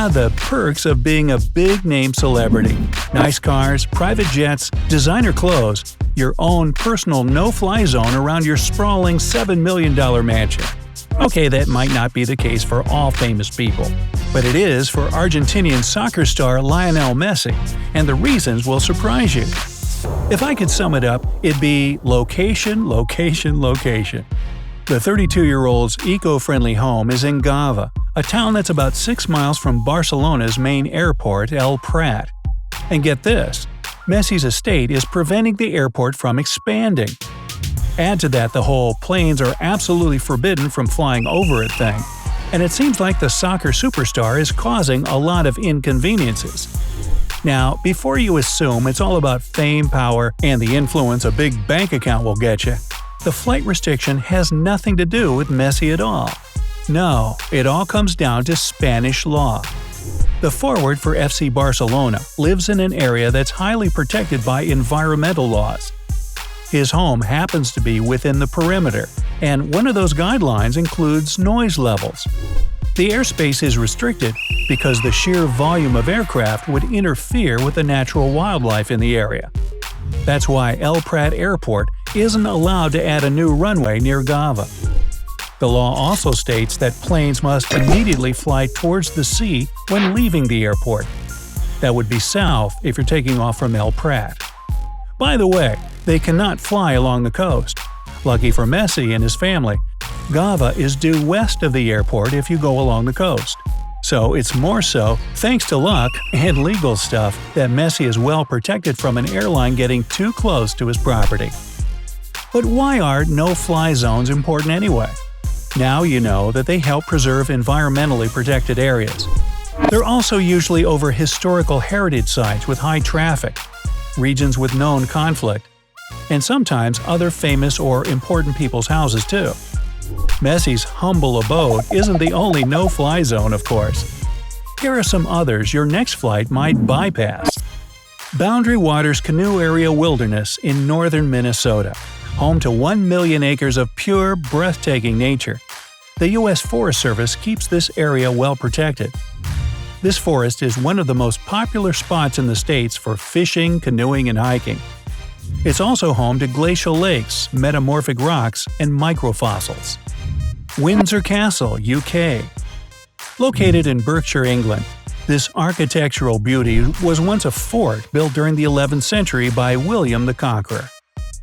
the perks of being a big-name celebrity. Nice cars, private jets, designer clothes, your own personal no-fly zone around your sprawling $7 million mansion. Okay, that might not be the case for all famous people, but it is for Argentinian soccer star Lionel Messi, and the reasons will surprise you. If I could sum it up, it'd be location, location, location. The 32-year-old's eco-friendly home is in Gavà, a town that's about 6 miles from Barcelona's main airport, El Prat. And get this, Messi's estate is preventing the airport from expanding. Add to that the whole planes are absolutely forbidden from flying over it thing, and it seems like the soccer superstar is causing a lot of inconveniences. Now, before you assume it's all about fame, power, and the influence a big bank account will get you, the flight restriction has nothing to do with Messi at all. No, it all comes down to Spanish law. The forward for FC Barcelona lives in an area that's highly protected by environmental laws. His home happens to be within the perimeter, and one of those guidelines includes noise levels. The airspace is restricted because the sheer volume of aircraft would interfere with the natural wildlife in the area. That's why El Prat Airport isn't allowed to add a new runway near Gavà. The law also states that planes must immediately fly towards the sea when leaving the airport. That would be south if you're taking off from El Prat. By the way, they cannot fly along the coast. Lucky for Messi and his family, Gavà is due west of the airport if you go along the coast. So it's more so, thanks to luck and legal stuff, that Messi is well protected from an airline getting too close to his property. But why are no-fly zones important anyway? Now you know that they help preserve environmentally protected areas. They're also usually over historical heritage sites with high traffic, regions with known conflict, and sometimes other famous or important people's houses too. Messi's humble abode isn't the only no-fly zone, of course. Here are some others your next flight might bypass. Boundary Waters Canoe Area Wilderness in northern Minnesota, home to 1 million acres of pure, breathtaking nature. The U.S. Forest Service keeps this area well protected. This forest is one of the most popular spots in the states for fishing, canoeing, and hiking. It's also home to glacial lakes, metamorphic rocks, and microfossils. Windsor Castle, UK. Located in Berkshire, England, this architectural beauty was once a fort built during the 11th century by William the Conqueror.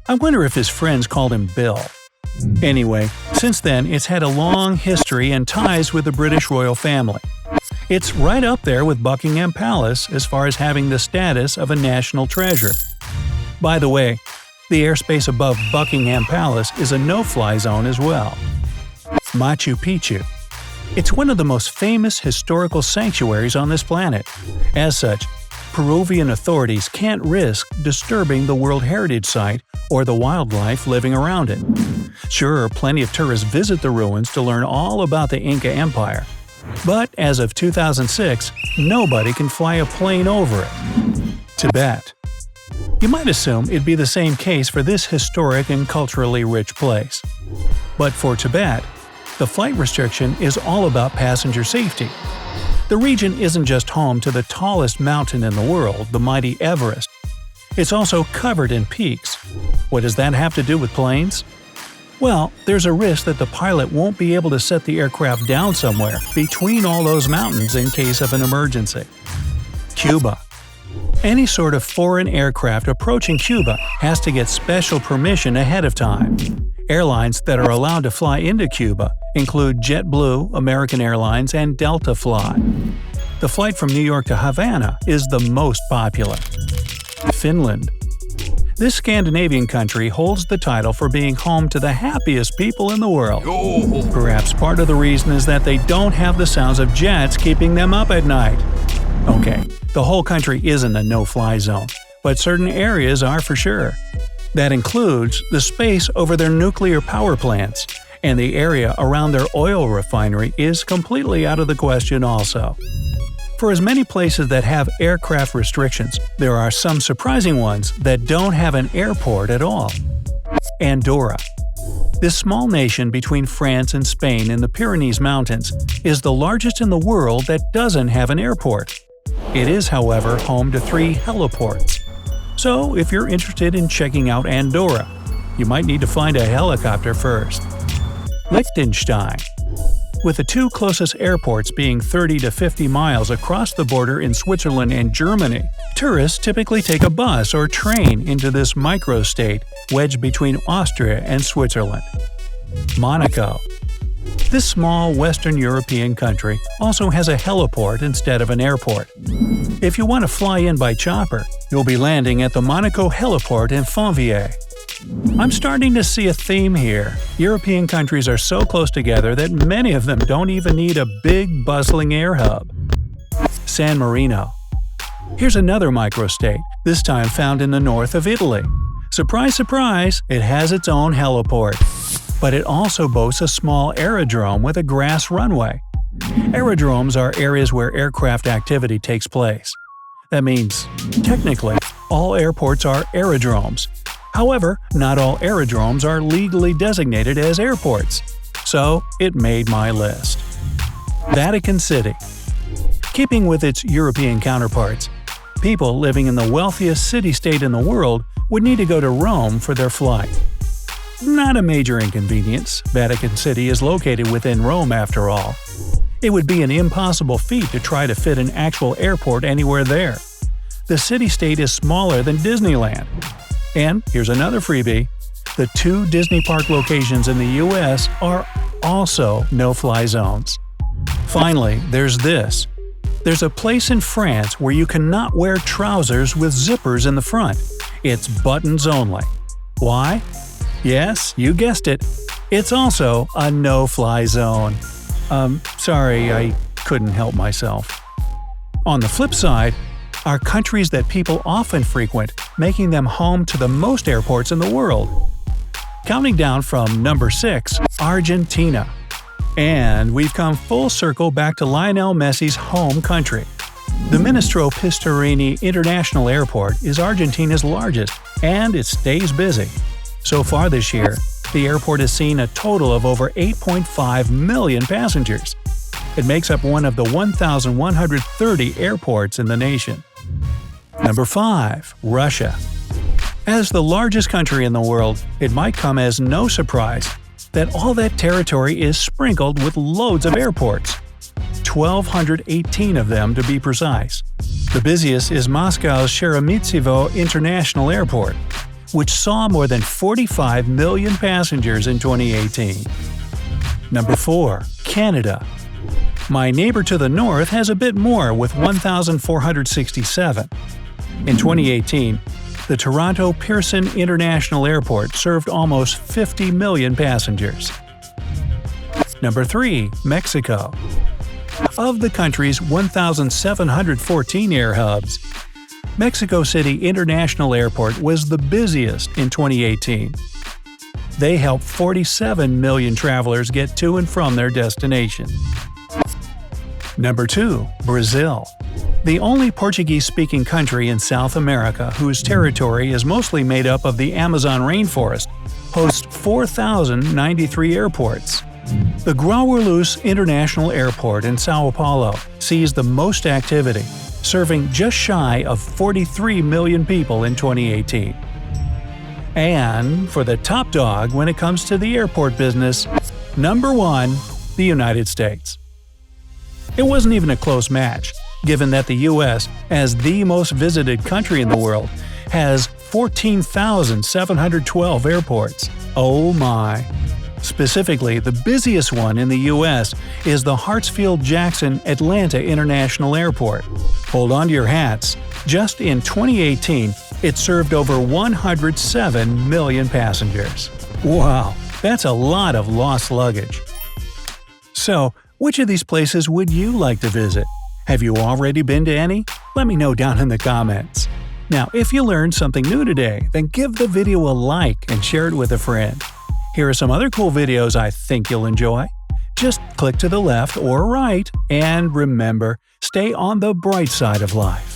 I wonder if his friends called him Bill. Anyway, since then it's had a long history and ties with the British royal family. It's right up there with Buckingham Palace as far as having the status of a national treasure. By the way, the airspace above Buckingham Palace is a no-fly zone as well. Machu Picchu. It's one of the most famous historical sanctuaries on this planet. As such, Peruvian authorities can't risk disturbing the World Heritage Site or the wildlife living around it. Sure, plenty of tourists visit the ruins to learn all about the Inca Empire. But as of 2006, nobody can fly a plane over it. Tibet. You might assume it'd be the same case for this historic and culturally rich place. But for Tibet, the flight restriction is all about passenger safety. The region isn't just home to the tallest mountain in the world, the mighty Everest. It's also covered in peaks. What does that have to do with planes? Well, there's a risk that the pilot won't be able to set the aircraft down somewhere between all those mountains in case of an emergency. Cuba. Any sort of foreign aircraft approaching Cuba has to get special permission ahead of time. Airlines that are allowed to fly into Cuba include JetBlue, American Airlines, and Delta Fly. The flight from New York to Havana is the most popular. Finland. This Scandinavian country holds the title for being home to the happiest people in the world. Perhaps part of the reason is that they don't have the sounds of jets keeping them up at night. Okay, the whole country isn't a no-fly zone, but certain areas are for sure. That includes the space over their nuclear power plants, and the area around their oil refinery is completely out of the question also. For as many places that have aircraft restrictions, there are some surprising ones that don't have an airport at all. Andorra. This small nation between France and Spain in the Pyrenees Mountains is the largest in the world that doesn't have an airport. It is, however, home to 3 heliports. So, if you're interested in checking out Andorra, you might need to find a helicopter first. Liechtenstein. With the 2 closest airports being 30 to 50 miles across the border in Switzerland and Germany, tourists typically take a bus or train into this microstate wedged between Austria and Switzerland. Monaco. This small Western European country also has a heliport instead of an airport. If you want to fly in by chopper, you'll be landing at the Monaco heliport in Fontvieille. I'm starting to see a theme here. European countries are so close together that many of them don't even need a big, bustling air hub. San Marino. Here's another microstate, this time found in the north of Italy. Surprise, surprise, it has its own heliport. But it also boasts a small aerodrome with a grass runway. Aerodromes are areas where aircraft activity takes place. That means, technically, all airports are aerodromes. However, not all aerodromes are legally designated as airports, so it made my list. Vatican City. Keeping with its European counterparts, people living in the wealthiest city-state in the world would need to go to Rome for their flight. Not a major inconvenience, Vatican City is located within Rome after all. It would be an impossible feat to try to fit an actual airport anywhere there. The city-state is smaller than Disneyland. And here's another freebie. The 2 Disney Park locations in the US are also no-fly zones. Finally, there's this. There's a place in France where you cannot wear trousers with zippers in the front. It's buttons only. Why? Yes, you guessed it. It's also a no-fly zone. Sorry, I couldn't help myself. On the flip side, are countries that people often frequent, making them home to the most airports in the world. Counting down from number 6, Argentina. And we've come full circle back to Lionel Messi's home country. The Ministro Pistarini International Airport is Argentina's largest, and it stays busy. So far this year, the airport has seen a total of over 8.5 million passengers. It makes up one of the 1,130 airports in the nation. Number 5. Russia. As the largest country in the world, it might come as no surprise that all that territory is sprinkled with loads of airports. 1,218 of them to be precise. The busiest is Moscow's Sheremetyevo International Airport, which saw more than 45 million passengers in 2018. Number 4. Canada. My neighbor to the north has a bit more with 1,467. In 2018, the Toronto Pearson International Airport served almost 50 million passengers. Number 3. Mexico. Of the country's 1,714 air hubs, Mexico City International Airport was the busiest in 2018. They helped 47 million travelers get to and from their destination. Number 2. Brazil. The only Portuguese-speaking country in South America whose territory is mostly made up of the Amazon rainforest hosts 4,093 airports. The Guarulhos International Airport in São Paulo sees the most activity, serving just shy of 43 million people in 2018. And for the top dog when it comes to the airport business, number 1, the United States. It wasn't even a close match, given that the US, as the most visited country in the world, has 14,712 airports. Oh my! Specifically, the busiest one in the US is the Hartsfield-Jackson Atlanta International Airport. Hold on to your hats. Just in 2018, it served over 107 million passengers. Wow, that's a lot of lost luggage. So, which of these places would you like to visit? Have you already been to any? Let me know down in the comments. Now, if you learned something new today, then give the video a like and share it with a friend. Here are some other cool videos I think you'll enjoy. Just click to the left or right, and remember, stay on the bright side of life.